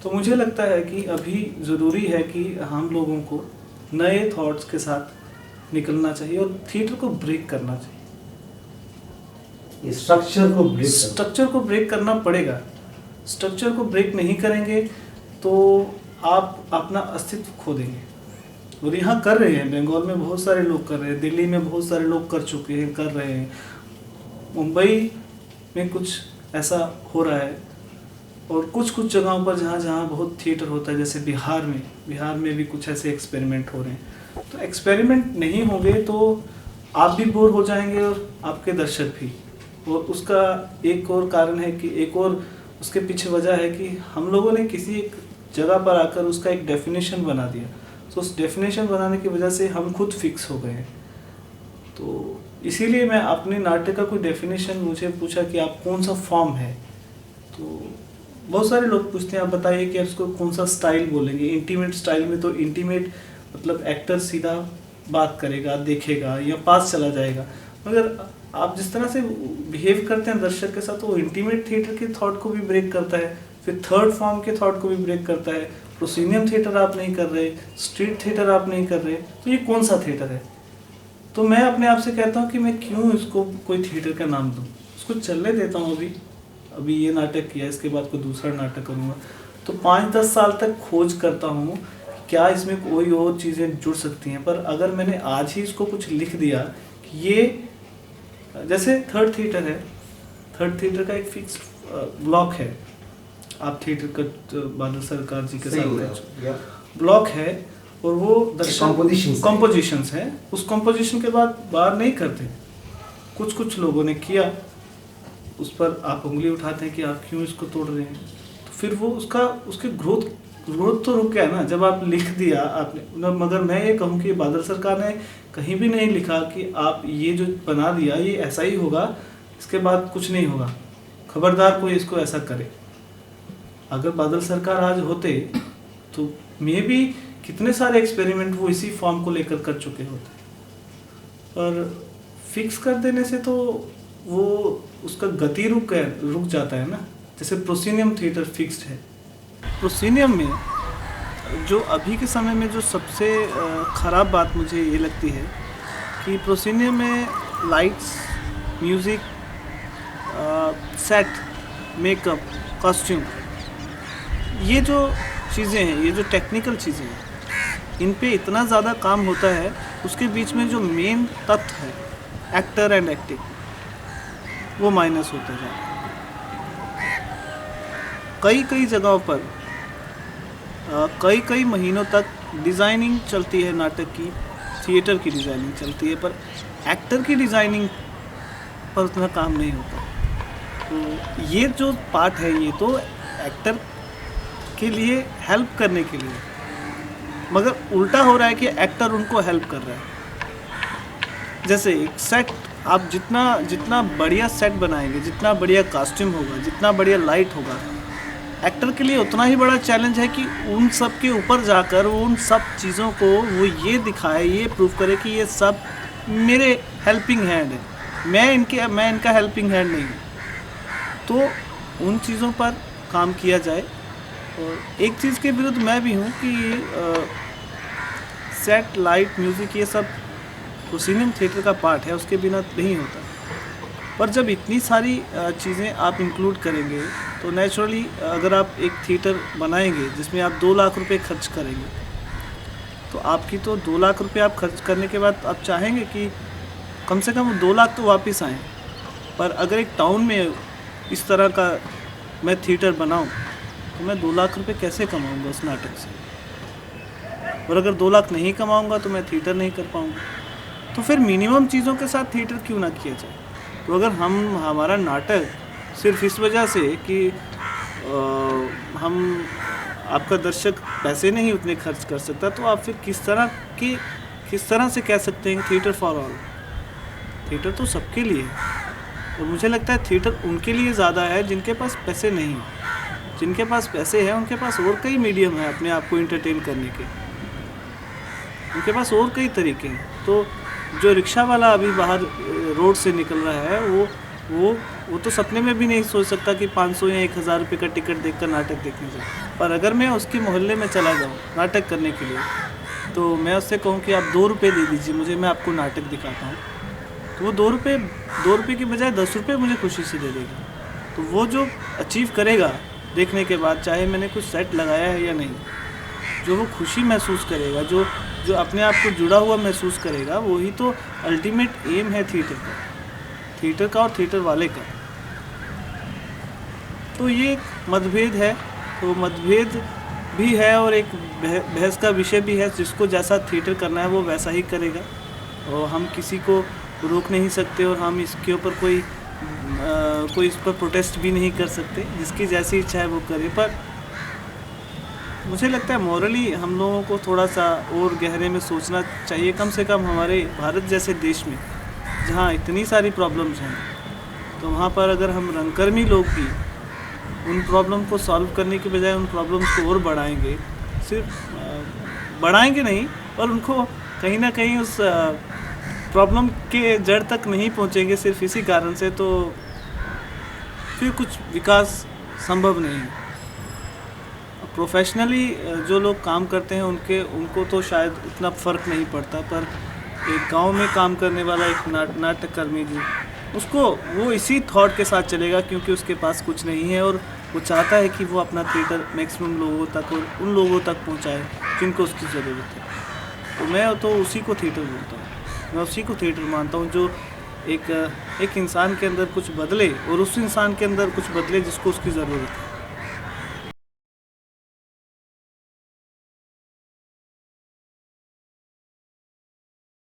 तो मुझे लगता है कि अभी ज़रूरी है कि हम लोगों को नए थॉट्स के साथ निकलना चाहिए और थिएटर को ब्रेक करना चाहिए। स्ट्रक्चर को ब्रेक करना पड़ेगा। स्ट्रक्चर को ब्रेक नहीं करेंगे तो आप अपना अस्तित्व खो देंगे। और यहाँ कर रहे हैं, बंगाल में बहुत सारे लोग कर रहे हैं, दिल्ली में बहुत सारे लोग कर चुके हैं, कर रहे हैं, मुंबई में कुछ ऐसा हो रहा है, और कुछ कुछ जगहों पर जहाँ जहाँ बहुत थिएटर होता है, जैसे बिहार में भी कुछ ऐसे एक्सपेरिमेंट हो रहे हैं। तो एक्सपेरिमेंट नहीं होंगे तो आप भी बोर हो जाएंगे और आपके दर्शक भी। और उसका एक और कारण है कि एक और उसके पीछे वजह है कि हम लोगों ने किसी एक जगह पर आकर उसका एक डेफिनेशन बना दिया। तो उस डेफिनेशन बनाने की वजह से हम खुद फिक्स हो गए हैं। तो इसीलिए मैं अपने नाटक का कोई डेफिनेशन, मुझे पूछा कि आप कौन सा फॉर्म है, तो बहुत सारे लोग पूछते हैं आप बताइए कि आप इसको कौन सा स्टाइल बोलेंगे। इंटीमेट स्टाइल में तो इंटीमेट मतलब एक्टर सीधा बात करेगा, देखेगा या पास चला जाएगा, मगर आप जिस तरह से बिहेव करते हैं दर्शक के साथ, वो इंटीमेट थिएटर के थॉट को भी ब्रेक करता है, फिर थर्ड फॉर्म के थॉट को भी ब्रेक करता है। प्रोसीनियम थिएटर आप नहीं कर रहे, स्ट्रीट थिएटर आप नहीं कर रहे, तो ये कौन सा थिएटर है? तो मैं अपने आप से कहता हूँ कि मैं क्यों इसको कोई थिएटर का नाम दूँ, उसको चलने देता हूँ। अभी ये नाटक किया, इसके बाद कोई दूसरा नाटक करूँगा, तो 5-10 साल तक खोज करता हूँ क्या इसमें कोई और चीज़ें जुड़ सकती हैं। पर अगर मैंने आज ही इसको कुछ लिख दिया कि ये, जैसे थर्ड थिएटर है, थर्ड थिएटर का एक फिक्स ब्लॉक है, आप थिएटर का बादल सरकार जी के साथ ब्लॉक है, और वो दर्शक कॉम्पोजिशंस है, उस कॉम्पोजिशन के बाद बाहर नहीं करते। कुछ कुछ लोगों ने किया, उस पर आप उंगली उठाते हैं कि आप क्यों इसको तोड़ रहे हैं। तो फिर वो उसके ग्रोथ तो रुक गया ना, जब आप लिख दिया आपने। मगर मैं ये कहूँ कि बादल सरकार ने कहीं भी नहीं लिखा कि आप ये जो बना दिया ये ऐसा ही होगा, इसके बाद कुछ नहीं होगा, खबरदार कोई इसको ऐसा करे। अगर बादल सरकार आज होते तो मे भी कितने सारे एक्सपेरिमेंट वो इसी फॉर्म को लेकर कर चुके होते। पर फिक्स कर देने से तो वो उसका गति रुक जाता है ना। जैसे प्रोसीनियम थिएटर फिक्स्ड है। प्रोसीनियम में जो अभी के समय में जो सबसे ख़राब बात मुझे ये लगती है कि प्रोसीनियम में lights, music, set, makeup, costume, ये जो चीज़ें हैं, ये जो टेक्निकल चीज़ें हैं, इन पे इतना ज़्यादा काम होता है, उसके बीच में जो मेन तत्व है एक्टर एंड एक्टिंग, वो माइनस होता जाता है। कई जगहों पर कई महीनों तक डिज़ाइनिंग चलती है नाटक की, थिएटर की डिज़ाइनिंग चलती है, पर एक्टर की डिज़ाइनिंग पर उतना काम नहीं होता। तो ये जो पार्ट है, ये तो एक्टर के लिए हेल्प करने के लिए, मगर उल्टा हो रहा है कि एक्टर उनको हेल्प कर रहा है। जैसे एक सेट, आप जितना बढ़िया सेट बनाएंगे, जितना बढ़िया कॉस्ट्यूम होगा, जितना बढ़िया लाइट होगा, एक्टर के लिए उतना ही बड़ा चैलेंज है कि उन सब के ऊपर जाकर उन सब चीज़ों को वो ये दिखाए, ये प्रूव करे कि ये सब मेरे हेल्पिंग हैंड है, मैं इनका हेल्पिंग हैंड नहीं हूँ। तो उन चीज़ों पर काम किया जाए। और एक चीज़ के विरुद्ध मैं भी हूँ कि सेट, लाइट, म्यूज़िक, ये सब प्रोसीनियम थिएटर का पार्ट है, उसके बिना नहीं होता। पर जब इतनी सारी चीज़ें आप इंक्लूड करेंगे तो नेचुरली अगर आप एक थिएटर बनाएंगे जिसमें आप 2 लाख रुपए खर्च करेंगे, तो आपकी तो 2 लाख रुपए आप खर्च करने के बाद आप चाहेंगे कि कम से कम 2 लाख तो वापस आएँ। पर अगर एक टाउन में इस तरह का मैं थिएटर बनाऊँ तो मैं 2 लाख रुपए कैसे कमाऊँगा उस नाटक से? और अगर 2 लाख नहीं कमाऊँगा तो मैं थिएटर नहीं कर पाऊँगा। तो फिर मिनिमम चीज़ों के साथ थिएटर क्यों ना किया जाए? तो अगर हमारा नाटक सिर्फ इस वजह से कि हम आपका दर्शक पैसे नहीं उतने खर्च कर सकता, तो आप फिर किस तरह से कह सकते हैं थिएटर फॉर ऑल? थिएटर तो सबके लिए है। और मुझे लगता है थिएटर उनके लिए ज़्यादा है जिनके पास पैसे नहीं हैं। जिनके पास पैसे हैं उनके पास और कई मीडियम है अपने आप को इंटरटेन करने के, उनके पास और कई तरीके हैं। तो जो रिक्शा वाला अभी बाहर रोड से निकल रहा है वो वो तो सपने में भी नहीं सोच सकता कि 500 या 1000 रुपये का टिकट देखकर नाटक देखने जाऊँ। पर अगर मैं उसके मोहल्ले में चला जाऊँ नाटक करने के लिए, तो मैं उससे कहूँ कि आप 2 रुपये दे दीजिए मुझे, मैं आपको नाटक दिखाता हूँ, तो वो 2 रुपये की बजाय 10 रुपये मुझे खुशी से दे देगा। तो वो जो अचीव करेगा देखने के बाद, चाहे मैंने कुछ सेट लगाया है या नहीं, जो वो खुशी महसूस करेगा, जो अपने आप को जुड़ा हुआ महसूस करेगा, वही तो अल्टीमेट एम है थिएटर का और थिएटर वाले का। तो ये एक मतभेद है, तो मतभेद भी है और एक बहस का विषय भी है। जिसको जैसा थिएटर करना है वो वैसा ही करेगा, और हम किसी को रोक नहीं सकते, और हम इसके ऊपर कोई इस पर प्रोटेस्ट भी नहीं कर सकते। जिसकी जैसी इच्छा है वो करे। पर मुझे लगता है मॉरली हम लोगों को थोड़ा सा और गहरे में सोचना चाहिए। कम से कम हमारे भारत जैसे देश में जहाँ इतनी सारी प्रॉब्लम्स हैं, तो वहाँ पर अगर हम रंगकर्मी लोग भी उन प्रॉब्लम को सॉल्व करने के बजाय उन प्रॉब्लम्स को और बढ़ाएंगे, सिर्फ बढ़ाएंगे नहीं, पर उनको कहीं ना कहीं उस प्रॉब्लम के जड़ तक नहीं पहुँचेंगे सिर्फ इसी कारण से, तो फिर कुछ विकास संभव नहीं है। प्रोफेशनली जो लोग काम करते हैं उनको तो शायद इतना फ़र्क नहीं पड़ता, पर एक गांव में काम करने वाला एक नाटककर्मी जी, उसको वो इसी थॉट के साथ चलेगा क्योंकि उसके पास कुछ नहीं है, और वो चाहता है कि वो अपना थिएटर मैक्सिमम लोगों तक और उन लोगों तक पहुंचाए जिनको उसकी ज़रूरत है। तो मैं तो उसी को थिएटर बोलता हूँ, मैं उसी को थिएटर मानता हूँ जो एक इंसान के अंदर कुछ बदले और उस इंसान के अंदर कुछ बदले जिसको उसकी ज़रूरत है।